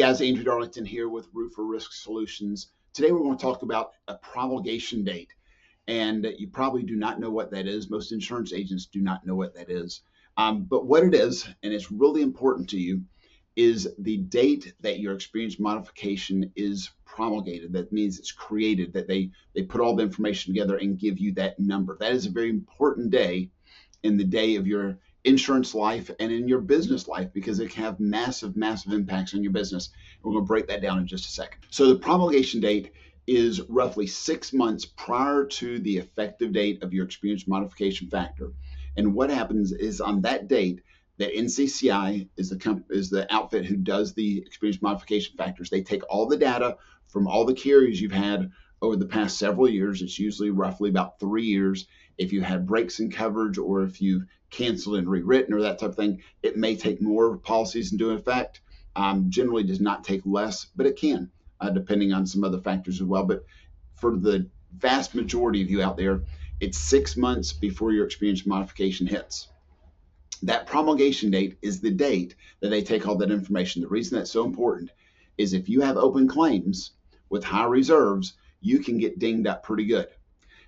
guys, Andrew Darlington here with Roofer Risk Solutions. Today we're going to talk about a promulgation date. And you probably do not know what that is. Most insurance agents do not know what that is. But what it is, and it's really important to you, is the date that your experience modification is promulgated. That means it's created, that they put all the information together and give you that number. That is a very important day in the day of your insurance life and in your business life, because it can have massive impacts on your business. We're going to break that down in just a second. So the promulgation date is roughly 6 months prior to the effective date of your experience modification factor. And what happens is on that date, that NCCI is the outfit who does the experience modification factors. They take all the data from all the carriers you've had over the past several years. It's usually roughly about 3 years. If you had breaks in coverage, or if you've canceled and rewritten or that type of thing, it may take more policies into effect. Generally does not take less, but it can, depending on some other factors as well. But for the vast majority of you out there, it's 6 months before your experience modification hits. That promulgation date is the date that they take all that information. The reason that's so important is if you have open claims with high reserves, you can get dinged up pretty good.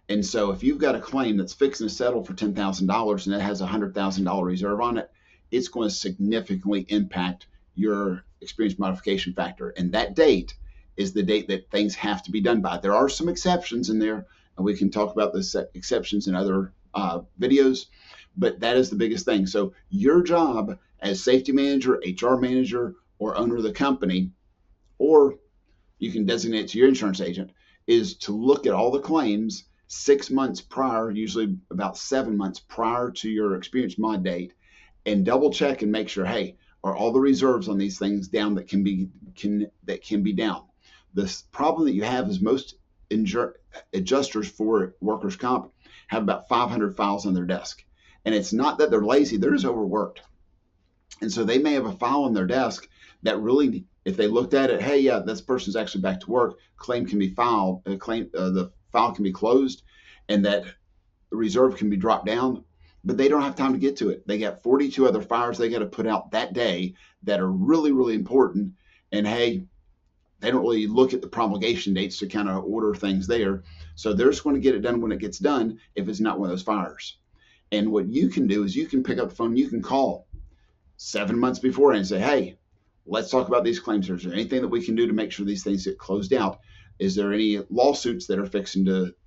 And so if you've got a claim that's fixing to settle for $10,000 and it has a $100,000 reserve on it, it's going to significantly impact your experience modification factor. And that date is the date that things have to be done by. There are some exceptions in there, and we can talk about the exceptions in other videos, but that is the biggest thing. So your job as safety manager, HR manager, or owner of the company, or you can designate to your insurance agent, is to look at all the claims 6 months prior, usually about 7 months prior to your experience mod date, and double check and make sure, hey, are all the reserves on these things down that can be down? The problem that you have is most adjusters for workers' comp have about 500 files on their desk. And it's not that they're lazy, they're just overworked. And so they may have a file on their desk that really, if they looked at it, hey, yeah, this person's actually back to work, claim can be filed, the file can be closed, and that the reserve can be dropped down, but they don't have time to get to it. They got 42 other fires they got to put out that day that are really important. And hey, they don't really look at the promulgation dates to kind of order things there. So they're just going to get it done when it gets done if it's not one of those fires. And what you can do is you can pick up the phone, you can call 7 months before and say, hey, let's talk about these claims. Is there anything that we can do to make sure these things get closed out? Is there any lawsuits that are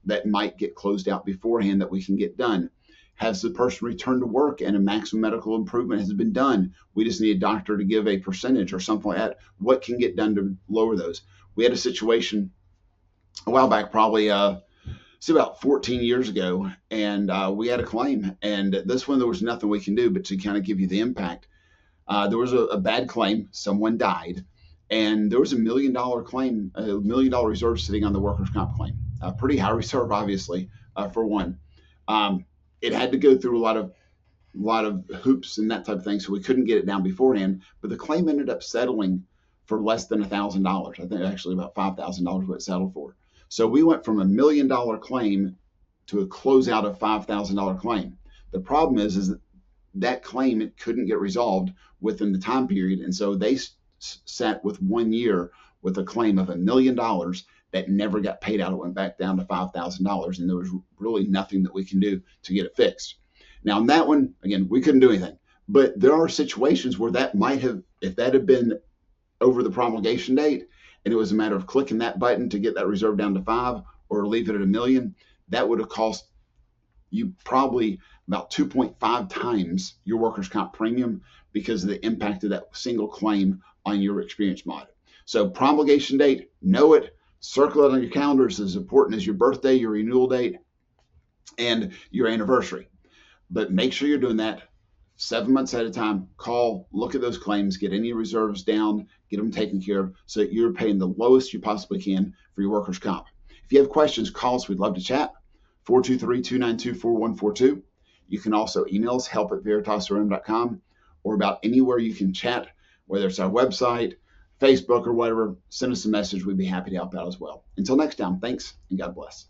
that might get closed out beforehand that we can get done? Has the person returned to work and a maximum medical improvement has been done? We just need a doctor to give a percentage or something like that. What can get done to lower those? We had a situation a while back, probably about 14 years ago, and we had a claim. And this one, there was nothing we can do, but to kind of give you the impact. There was a bad claim. Someone died. And there was $1 million claim, $1 million reserve sitting on the workers' comp claim. A pretty high reserve, obviously, for one. It had to go through a lot of hoops and that type of thing, so we couldn't get it down beforehand. But the claim ended up settling for less than $1,000. I think actually about $5,000 what it settled for. So we went from $1 million claim to a closeout of $5,000 claim. The problem is that claim, it couldn't get resolved within the time period, and so they sat with 1 year with a claim of $1 million that never got paid out. It went back down to $5,000, and there was really nothing that we can do to get it fixed. Now, on that one, again, we couldn't do anything. But there are situations where that might have, if that had been over the promulgation date, and it was a matter of clicking that button to get that reserve down to 5 or leave it at $1 million, that would have cost you probably about 2.5 times your workers' comp premium because of the impact of that single claim on your experience mod. So promulgation date, know it, circle it on your calendars, as important as your birthday, your renewal date, and your anniversary. But make sure you're doing that 7 months at a time. Call, look at those claims, get any reserves down, get them taken care of so that you're paying the lowest you possibly can for your workers' comp. If you have questions, call us. We'd love to chat. 423-292-4142. You can also email us, help@veritasrm.com, or about anywhere you can chat, whether it's our website, Facebook, or whatever. Send us a message. We'd be happy to help out as well. Until next time, thanks and God bless.